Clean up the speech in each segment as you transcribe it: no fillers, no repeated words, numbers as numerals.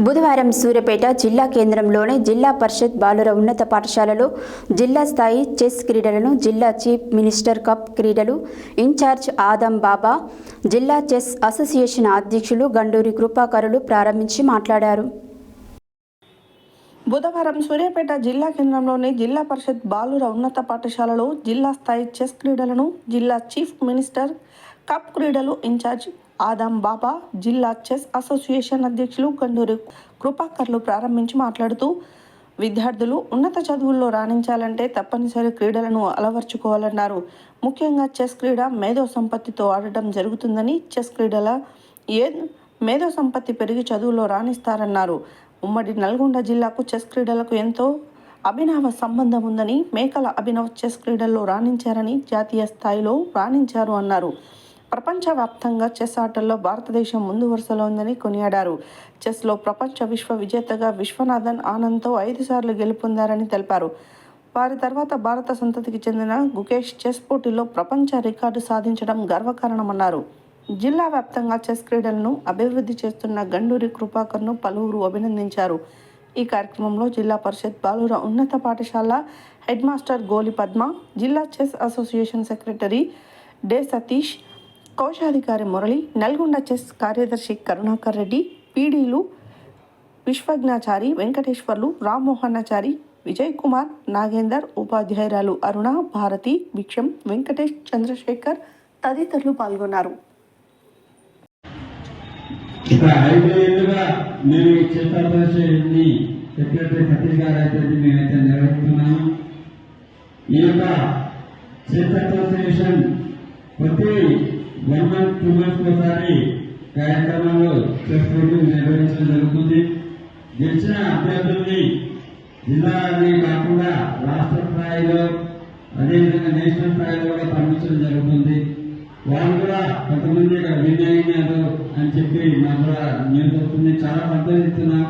బుధవారం సూర్యాపేట జిల్లా కేంద్రంలోని జిల్లా పరిషత్ బాలుర ఉన్నత పాఠశాలలో జిల్లా స్థాయి చెస్ క్రీడలను జిల్లా చీఫ్ మినిస్టర్ కప్ క్రీడలు ఇన్ఛార్జ్ ఆదం బాబా, జిల్లా చెస్ అసోసియేషన్ అధ్యక్షులు గండూరి కృపాకరులు ప్రారంభించి మాట్లాడారు. బుధవారం సూర్యాపేట జిల్లా కేంద్రంలోని జిల్లా పరిషత్ బాలుర ఉన్నత పాఠశాలలో జిల్లా స్థాయి చెస్ క్రీడలను జిల్లా చీఫ్ మినిస్టర్ కప్ క్రీడలు ఇన్ఛార్జ్ ఆదం బాబా, జిల్లా చెస్ అసోసియేషన్ అధ్యక్షులు గండూరి కృపాకర్లు ప్రారంభించి మాట్లాడుతూ, విద్యార్థులు ఉన్నత చదువుల్లో రాణించాలంటే తప్పనిసరి క్రీడలను అలవర్చుకోవాలన్నారు. ముఖ్యంగా చెస్ క్రీడ మేధో సంపత్తితో ఆడటం జరుగుతుందని, చెస్ క్రీడల మేధో సంపత్తి పెరిగి చదువులో రాణిస్తారన్నారు. ఉమ్మడి నల్గొండ జిల్లాకు చెస్ క్రీడలకు ఎంతో అభినవ సంబంధం ఉందని, మేకల అభినవ్ చెస్ క్రీడల్లో రాణించారని, జాతీయ స్థాయిలో రాణించారు అన్నారు. ప్రపంచవ్యాప్తంగా చెస్ ఆటల్లో భారతదేశం ముందు వరుసలో ఉందని కొనియాడారు. చెస్లో ప్రపంచ విశ్వ విజేతగా విశ్వనాథన్ ఆనంద్తో 5 సార్లు గెలుపొందారని తెలిపారు. వారి తర్వాత భారత సంతతికి చెందిన గుకేష్ చెస్ పోటీలో ప్రపంచ రికార్డు సాధించడం గర్వకారణమన్నారు. జిల్లా వ్యాప్తంగా చెస్ క్రీడలను అభివృద్ధి చేస్తున్న గండూరి కృపాకర్ను పలువురు అభినందించారు. ఈ కార్యక్రమంలో జిల్లా పరిషత్ బాలుర ఉన్నత పాఠశాల హెడ్ మాస్టర్ గోలి పద్మ, జిల్లా chess association secretary day Satish, కోశాధికారి మురళి, నల్గొండ చెస్ కార్యదర్శి కరుణాకర్ రెడ్డి, పీడీలు విశ్వజ్ఞాచారి, వెంకటేశ్వర్లు, రామ్మోహనాచారి, విజయ్ కుమార్, నాగేందర్, ఉపాధ్యాయురాలు అరుణ, భారతి, భిక్షం, వెంకటేష్, చంద్రశేఖర్ తదితరులు పాల్గొన్నారు. వన్ మంత్ 2 మంత్స్ ఒకసారి కార్యక్రమంలో చెస్ పోటీలు నిర్వహించడం జరుగుతుంది. గెలిచిన అభ్యర్థుల్ని జిల్లానే కాకుండా రాష్ట్ర స్థాయిలో, అదేవిధంగా నేషనల్ స్థాయిలో కూడా పంపించడం జరుగుతుంది. వాళ్ళు కూడా కొంతమంది ఇక్కడ విన్ అయినారు అని చెప్పి మాకు కూడా న్యూస్ వస్తుంది. చాలా సంతోషిస్తున్నాం.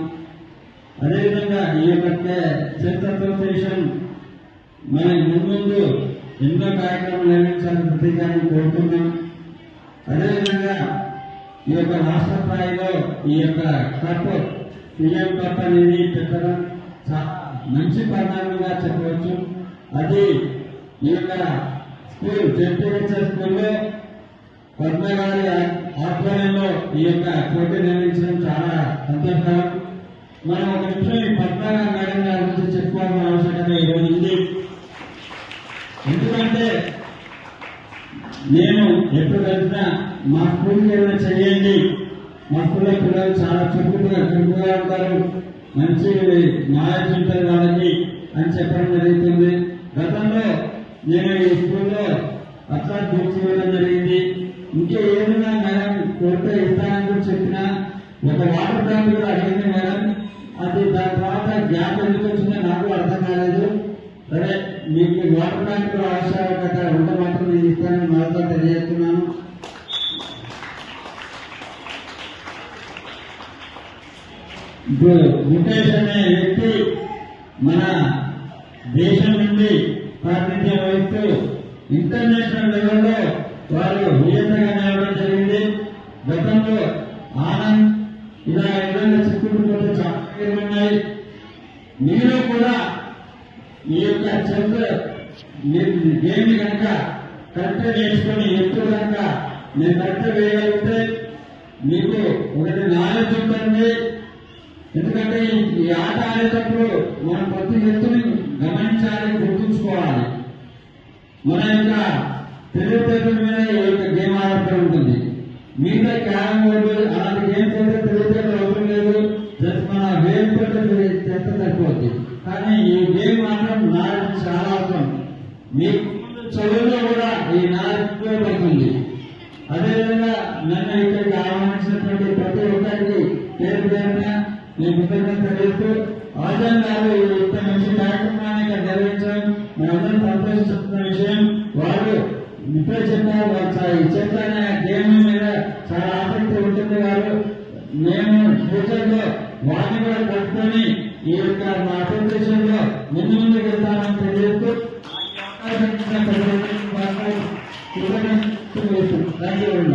అదేవిధంగా ఈ యొక్క చెస్ అసోసియేషన్ మన ముందు ఎన్నో కార్యక్రమాలు నిర్వహించాలని ప్రతిజ్ఞాన్ని కోరుతున్నాం. అదేవిధంగా ఈ యొక్క రాష్ట్ర స్థాయిలో ఈ యొక్క కప్ పిఎం కప్ అనేది పెట్టడం చాలా మంచి పరిణామంగా చెప్పవచ్చు. అది ఈ యొక్క స్కూల్ జెడ్పీహెచ్ఎస్ స్కూల్లో పద్మ గారి ఆధ్వర్యంలో ఈ యొక్క పోటీ నిర్వహించడం చాలా సంతోషకరం. మనం ఒక నిమిషం ఈ పద్మ మేడం గారి గురించి చెప్పుకోవాల్సిన ఆవశ్యకత ఈరోజు ఉంది. ఎందుకంటే నేను ఎప్పుడు వెళ్తున్నా మా స్కూల్కి ఏమైనా చేయండి, మా స్కూల్లో పిల్లలు చాలా చురుకుగా ఉంటారు, మంచి నాలెడ్జ్ ఉంటుంది వాళ్ళకి అని చెప్పడం జరుగుతుంది. గతంలో నేను ఈ స్కూల్లో అట్లా తీర్చివేయడం జరిగింది. ఇంకా ఏమైనా మేడం కోరిక ఇస్తానని కూడా చెప్పినా, ఒక వాటర్ ట్యాంక్ కూడా అడిగింది మేడం. అది దాని తర్వాత గ్యాప్ ఎందుకు వచ్చిందో నాకు అర్థం కాలేదు. సరే, మీకు వాటర్ ట్యాంక్ ఆవశ్యకత ఉంటే మాత్రం నేను ఇస్తానని మరొక తెలియజేస్తున్నాను. ఇప్పుడు ముఖేష్ అనే వ్యక్తి మన దేశం నుండి ప్రాతినిధ్యం వహిస్తూ ఇంటర్నేషనల్ లెవెల్లో వారు విజేతగా నిలవడం జరిగింది. గతంలో ఆనంద్ ఇలా ఏదైనా చిక్కుకుంటే చాలా పేర్లు ఉన్నాయి. మీరు కూడా ఈ యొక్క చెస్ గేమ్ కనుక కరెక్ట్గా నేర్చుకొని ఎక్కువ కనుక నేను కరెక్ట్గా వేయగలిగితే మీకు ఒకటి నాలెడ్జ్ ఉంటుంది. ఎందుకంటే ఈ ఆట ఆడేటప్పుడు మనం ప్రతి వ్యక్తిని గమనించాలి, గుర్తుంచుకోవాలి. మన యొక్క తెలివితేటల మీద ఈ యొక్క గేమ్ ఆడుతూ ఉంటుంది. మిగతా క్యారమ్ బోర్డు అలాంటి గేమ్స్ అయితే తెలివితేటలు అవసరం లేదు, జస్ట్ మన వేలు చేస్తే సరిపోద్ది. కానీ ఈ గేమ్ మాత్రం నాలెడ్జ్ చాలా అవసరం. మీకు చదువులో కూడా ఈ నాలెడ్జ్ ఉపయోగపడుతుంది. అదేవిధంగా నన్ను ఇక్కడికి ఆహ్వానించినటువంటి ప్రతి ఒక్కరికి పేరు పేరున నేను కృతజ్ఞత తెలియజేస్తూ, ఆజాన్ గారు ఇంత మంచి కార్యక్రమాన్ని నిర్వహించడం మనందరం సంతోషిస్తున్నాం.